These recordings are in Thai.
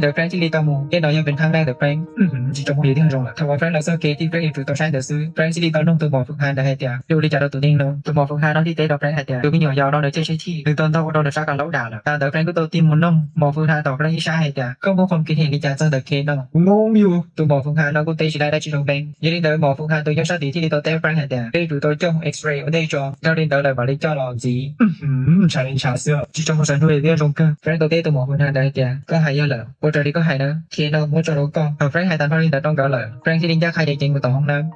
The Frank ที่ลีตามูเกตเรายังเป็นครั้งแรกแต่ Frank จิจงดีที่จงละถ้าว่า Frank เราเซอร์เกตที่ Frank ฝึกตัวใช้แต่ซื้อ Frank ที่ลีตาลงตัวหมอฝึกงานได้เตียดูดีจากตัวนิ่งเนาะตัวหมอฝึกงานเราที่เตะเรา Frank ให้เตียดูมีหน่วยยาวเราเลยใช้ที่หรือตอนเราเราชักกันแล้วด่าละแต่ Frank ก็ตัวทีมมันน้องหมอฝึกงานต่อ Frank ที่ใช้ให้เตียก็บ่ความคิดเห็นที่จะเจอ The Case เนาะงงอยู่ตัวหมอฝึกงานเราก็เตะสิได้จิตรงแบงยิ่งเดินหมอฝึกงานตัวยอดชาติที่ลีตัวเตะ Frank ให้เตียได้ดูตัวจ้อง X-ray ไม่ได้จอเราเรียนเลยบ่ได้จอหรอกจีชาเลนจ์ชาเสื้อจิจงสันด้วยเรื่องตรงกัน Frank ตัวเตะตัวหมอฝึกงานได้เตียก็หายเยอะแล้วโปรเจกต์ก็หายนะเคเนาะโมจโรก็Frank หายตามพารินแต่ต้องกันเลย Frank ที่ลิงยาใครได้จริงต่อห้องน้ำ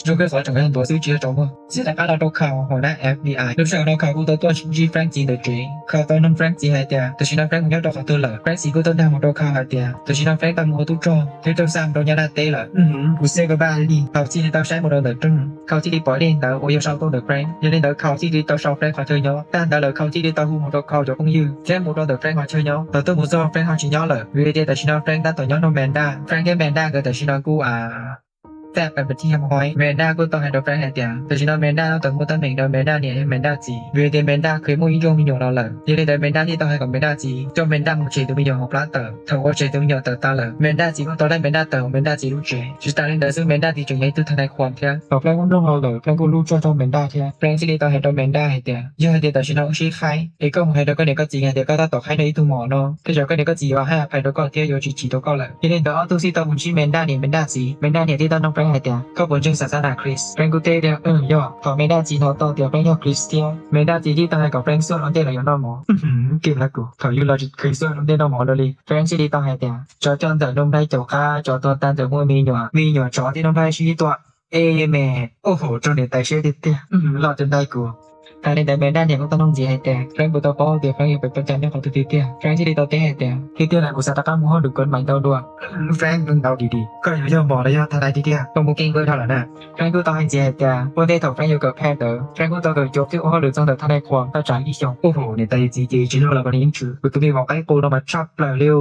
จุกก็สอนจังกันตัวซื้อเจียจงเสียแต่ก็เราตกข่าวหัวหน้า FBI ลูกชายเราข่าวกูตัวจี Frank จีเดจข่าวตอนนั้น Frank จีให้เตียแต่ชินะ Frank ยอดดอกตัวเลย Frank สีกูต้นทางของตัวข่าวให้เตียแต่ชินะ Frank ตามหัวตุ้จอที่ตัวซ้ำตัวยาดาเตะเลยกูเสียก็บ้าดิข่าวที่ตัวใช้โมเดลเดิมข่าวที่ปล่อยเล่นแต่โอ้ยชอบตัวเดอะ Frank ยังเล่นแต่ข่าวที่ตัวชอบ Frank ขอเธอยอแต่เลยข่าวที่ตัวหูของตัวข่าวจะคงยืนแค่โมเดลเดอะ Frank ขอเธอยอแต่ตัวมูซอ Frank ขอชิยอเลยวิธีแต่ชินะ Frank ตัวยอโนแมนด้า Frank แมนด้าก็แต่ชินะกูแต่เป็นที่ห้อยแมนด้าก็ต้องให้ตัวแฟนให้เตียแต่ชินแมนด้าต้องมุดตั้งเหม่งโดยแมนด้าเนี่ยแมนด้าจีเวเดแมนด้าเคยมุ่งยงมีอยู่เราเลยยังได้แมนด้าที่ต้องให้กับแมนด้าจีจนแมนด้ามุดเฉยตัวมีอยู่6ล้านเติมถ้าว่าเฉยตัวมีอยู่เติมตาเลยแมนด้าจีก็ต้องได้แมนด้าเติมแมนด้าจีรู้เฉยชิตาลินเดอร์ซึ่งแมนด้าจีจงใหญ่ตัวทนายความเทียบอกแฟนก็ต้องเราเลยแฟนก็รู้ตัวแมนด้าเทียแฟนที่ต้องให้ตัวแมนด้าให้เตียเยอะเดียวแต่ชินเอาชี้ใครเอก็ให้ตัวก็เนี่ยก็จีไงเดี๋ยวก็ต่อให้ในตัวหมอเนาะที่จะก็เนี่ยก็จีว่าให้อภัยตัวก็เที่ยวจีตัวก็เลยยังได้ตัวเอาตัวที่ตัวมุดชี้แมนด้าเนี่ยแมนด้าจีแมนด้าเนี่ยที่ต้องแฟนให้เตียก็บนจึงศาสนาคริสต์แฟรงกูเต้เดียวย่อขอไม่ได้จีโนโตเดียวแฟรงย่อคริสเตียนไม่ได้จีที่ต้องให้กับแฟรงส่วนอันเดียวเราอย่างนอหมอเก่งละกูเขาอยู่เราจะคริสส่วนอันเดียวนอหมอเลยแฟรงที่ต้องให้เดียวจอจอนแต่นมได้เจ้าค่าจอตัวตันแต่หัวมีหน่วยจอที่นมได้ชี้ตัวแม่โอ้โหจนเด็ดแต่เชื่อดิเตี้ยรอจนได้กูทางในแต่แมนด้าเนี่ยก็ต้องจีให้แต่แฟรงบุตรปอเดี๋ยวแฟรงอยู่ไปประจำเรื่องของตัวเตี้ยแฟรงที่ตัวเตี้ยแต่ที่เตี้ยหลายอุตสาหกรรมหัวดูกฎหมายดาวดวงแฟรงมึงเดาดีๆก็อย่าย่อบอกระยะทนายที่เตี้ยต้องมุกเก่งเบอร์เท่าไหร่นะแฟรงกูต้องให้จีให้แต่วันที่ถกแฟรงอยู่กับแพทย์เตอร์แฟรงกูต้องเกิดจบที่หัวหรือต้องเดินทนายความเข้าใจอีกอย่างโอ้โหในแต่จีโน่เราก็ยิ่งชื่อกูต้องมีบอกไอ้กูเรามาชับเร็ว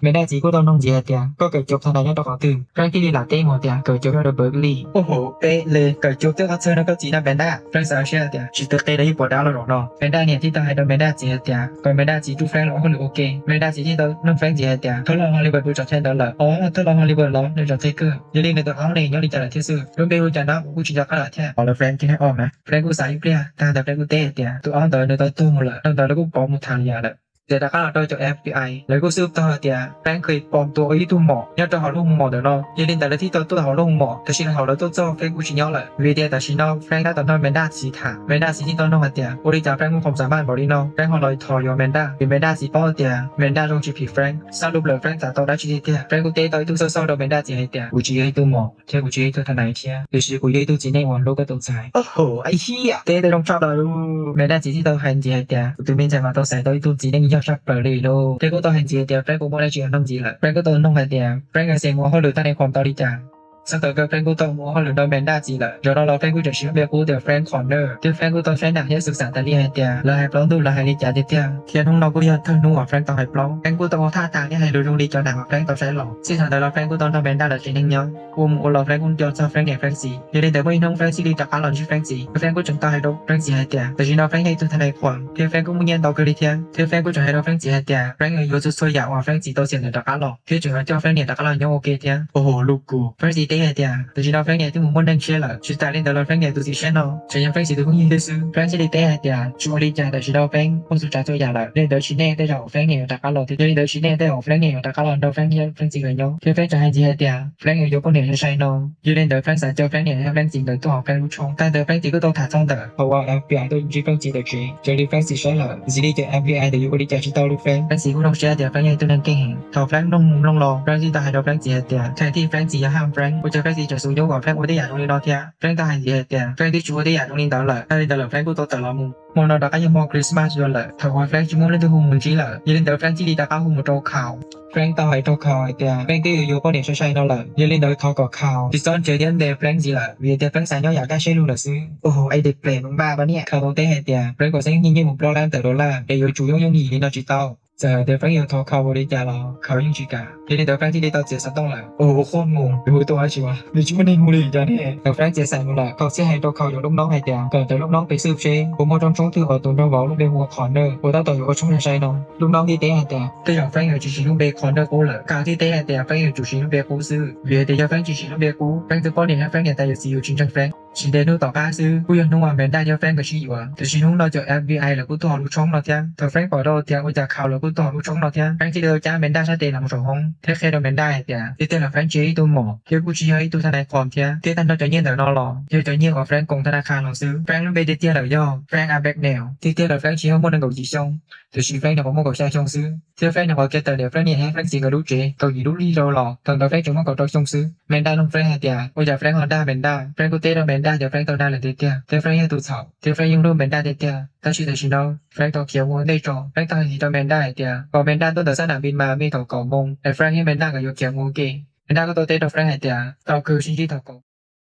ไม่ได้จีกูต้องจีให้แต่ก็เกิดจบทนายยังต้องขอตื่นแฟรงที่ดีหลักเต้หัวเตี้ยเกิดจบที่เบอร์กลีย์โอ้โหเป๊ะเลยเกิดจบที่เขาเจอแล้วก็จีน่าแบนด้าแฟรงสาวเชียเตี้ยจิตเตะได้ยิ่งปวดดาวแล้วหรอแมนด้าเนี่ยที่ต้องให้โดนแมนด้าจีเตียก่อนแมนด้าจีดูแฟรงเราคนหรือโอเคแมนด้าจีที่ต้องน้องแฟรงจีเตียทดลองฮอลลีวูดดูจอดแทนดอลลาร์ทดลองฮอลลีวูดล้อในจอดเทเกอร์อย่าลืมในตัวเอาเลยย้อนดีจัดที่สุดรุ่นเบลจันนะกูจิจะขนาดแท้เอาละแฟรงที่ให้ออกนะแฟรงกูสายเปรี้ยแต่แฟรงกูเตะเตียตัวเอาต่อในตัวตู้หมดเลยตั้งแต่แล้วกูปลอมทางยาเลยเดี๋ยวถ้าเราโดยจาก FBI แล้วก็ซื้อต่อเตียแฟรงเคยปลอมตัวไอ้ตัวหมอยอดตัวเขาลูกหมอเดี๋ยวเราอย่าลืมแต่ละที่ตัวเขาลูกหมอแต่ชินเขาแล้วตัวเจ้าแฟรงกูชิญยอเลยวีเดียแต่ชินอแฟรงได้ตอนนั้นแมนด้าสีถาแมนด้าสีที่ต้นน้องเตียบริจาคแฟรงความสามารถบริโนแฟรงของลอยทอยแมนด้าเป็นแมนด้าสีป้อเตียแมนด้าลงจีพีแฟรงสรุปเลยแฟรงจากตัวได้ชีเตียแฟรงกูเตะต่อตัวเศร้าๆแมนด้าจีให้เตียกูจีให้ตัวหมอเที่ยวกูจีให้ตัวทนายเที่ยหรือ是กูให้ตัวจีในวันโลกก็ตกใจโอ้โหไอ้เหี้ยเตะได้ลงชอบเลยแมนด้าจีที่ตัวหันจีให้เตียตัวเป็นใจมาตัวใส่ตัวจีในยอดชอบเลยเด็กก็ต้องเห็นจีเดียวแฟรงกูไม่ได้จีน้องจีละแฟรงก็ต้องน้องเดียวแฟรงก็เสียงว่าเขาหรือตั้งในความตอริจาสักตัวก็แฟรงกูต้องว่าเขาหรือโดนแมนด้าจีละเดี๋ยวเราแฟรงกูจะชื่อเบียกูเดี๋ยวแฟรงคอนเนอร์เดี๋ยวแฟรงกูต้องแฟรงดักที่ศึกษาตาลีให้เดียวแล้วให้ปล้องดูแล้วให้ลิจาเดียวเทียนห้องเราก็ยอดเท่านู้ว่าแฟรงต้องให้ปล้องแฟรงกูต้องท่าทางที่ให้ดูตรงดีจอหนักว่าแฟรงต้องใช้หลอกสิ่งทางแต่เราแฟรงกูต้องทำแมนด้าหรือจีนิ่งย้อนกูมูเราแฟรงกูยอดแฟรงเนี่ยแฟรงจีอย่าลืมแต่ว่าน้องแฟรงซีรีจากการหลอนชื่อแฟรงจีแฟรงกูจงต้องให้ดูแฟรงจีให้เดียวแต่จีน้องแฟรงให้ตัวทนายความเทียแฟรงกูมุ่งยันต่อเกลีเทียเทียแฟรงกูจะให้เราแฟรงจีให้เดียวแฟรงอยู่จุดสวยอยากว่าแฟรงจีตัวเสียงจากการหลอกเทียจึงให้เจ้าแฟรงเนี่ยจากการหลอนยังโอเคเทียโอ้โหลูกกูแฟรงจีเตะให้เดียวแต่จีน้องแฟรงเนี่ยที่มึงมุ่งดังเชื่อละชิตาลินแต่เราแฟรงเนี่ยตัวสีเช่นเนาะฉันยังแฟรงจีตัวคงยินได้ซื้อแฟรงจีเตะให้เดียวช่วยลิจาแต่จีน้องแฟรงผู้สุดใจตัวอย่างละเรื่องเดินชีเน่ได้จากแฟรงเนี่ยจากการหลอกที่เรื่องเดินชีเน่ได้ของแฟรงเนี่ยจากการหลอกเราแฟรงเนี่ยแฟรงจีเลยเนาะเทียแฟรงจะให้จีให้เดียวแฟรงอยู่พวกเนี่ยใช่เนาะยืนเล่นเดินแฟรงสายเจอแฟรงเนี่ยให้แฟรงจีเดินตัวของแฟรงรู้ชงแต่เดินแฟรงจีก็ต้องถ่ายช่องเดินเพราะว่า FBI 都已经แฟรงจีเดินจีเจอแฟรงจีใช่了自己的 FBI 的有个理解知道了แฟรงสีกูต้องเชื่อเดียวแฟรงเนี่ยตัวนั้นเก่งถ้าแฟรงลงรอแฟรงจีตายเราแฟรงจีเดียวแทนที่แฟรงจีจะห้ามแฟรงกูจะแฟรงจีจะสู้ยกกว่าแฟรงกูได้อยากตรงนี้รอเทียแฟรงตายเดียวแฟรงที่ชูได้อยากตรงนี้ตลอดได้ตลอดแฟรงกูตัวตลอดมึงมองเราดักยังมองคริสต์มาสอยู่เลยถ้าว่าแฟรงจิมองเล่นตัวหุ่นจีเลยยืนเดินแฟรงจีดีตาก้าหุ่นมาโตข่าวแฟรงต่อให้โตข่าวไอเดียแฟรงที่อยู่พวกเนี่ยใช่เราเลยยืนเดินเขาก็ข่าวที่ซ้อนเจอเดียนเดแฟรงจีเลยวีเดียแฟรงสายย่ออยากได้ใช้รู้หรือซื้อโอ้โหไอเด็กเปรตมึงบ้าปะเนี่ยเขาต้องเตะไอเดียแฟรงก็เซ็งยิงมุกโปรแลนด์แต่$เดี๋ยวอยู่จู่ยงหนีนี่เราจิตเอา giờ địa phương yêu thọ khảo vô đi gia lo khảo những gì cả thế nên địa phươngที่ได้ต่อเสียสัตว์ต้องละโอ้โคตรงงดูตัวชิวะดิฉันไม่ได้งูเลยจ้ะเนี่ยđịa phươngเสียสายหมดละเขาเสียให้ตัวเขาอยู่ลูกน้องให้เดียวก่อนแต่ลูกน้องไปสืบเชงผมมองตรงช่วงที่เขาตุนเราบอกลูกเบหัวคอนเนอร์ผมต้องต่ออยู่กับช่วงใช้น้องลูกน้องที่เตะให้เดียวแต่อย่างแฟนอยู่จุดชีลูกเบคอนเนอร์กูเลยการที่เตะให้เดียวแฟนอยู่จุดชีลูกเบกูซื้อเบียร์เดียวแฟนจุดชีลูกเบกูแฟนจะป้อนเนี่ยแฟนเนี่ยแต่อยู่ซีอยู่ชิงจังแฟนชินเดนูต่อก้าซื้อกูยังนุ่งวันเป็นได้เดียวแฟนก็ชี้อยู่อ่ะแต่ชินุ่งเราเจอ FBI แล้วกูตัวลูกช่องเราเทียงแต่แฟนปล่อยเราเทียงกูจะข่าวแล้วกูตัวลูกช่องเราเทียงแฟนที่เดินจ้าเป็นได้ชัดเจนหลังสองห้องเทคแคร์เราเป็นได้เดียวที่เต้นหลังแฟนเจ๊ตัวหมอเที่ยวกูชี้ให้ตัวทนายความเทียที่ท่านเราจะเยี่ยมแต่นอหล่อเที่ยวจะเยี่ยมกับแฟนกงธนาคารเราซื้อแฟนเราไปเตี้ยเหล่าย่อแฟนอาแบกแนวที่เตี้ยเหล่าแฟนชี้ให้หมดนั่งกับจีช่องแต่ชีแฟนเนี่ยผมมองกับชายช่องซื้อเที่ยวแฟนเนี่ยพอเก็ตแต่เดี๋ยวแฟนเนี่ยให้แฟนจริงกับลูกเจ๊ตัวอยู่ลูกลี่เราหล่อตอนเราแฟนจงมองกับตัวช่องซื้อแมนด้าลงแฟนเดียวกูจะแฟนฮอนด้าแมนด้าแฟนกูเต้เราแมนด้าจะแฟนตัวด้าเลยเตี้ยเที่ยวแฟนยังตัว草เที่ยวแฟนยังรูปแมนด้าเตี้ย但是的是呢แฟนตัวเขียว那种แฟนตัวสีตัวแมนด้าเตี้ยพอแมนด้าตัวเดินสนามบินมาไม่ตัวเก่ามงไอ้แฟนให้แมนด้ากับอยู่เขียวงูเก่งแมนด้าก็ตัวเต้ตัวแฟนเดียวตัวคือชิ้นที่ตัว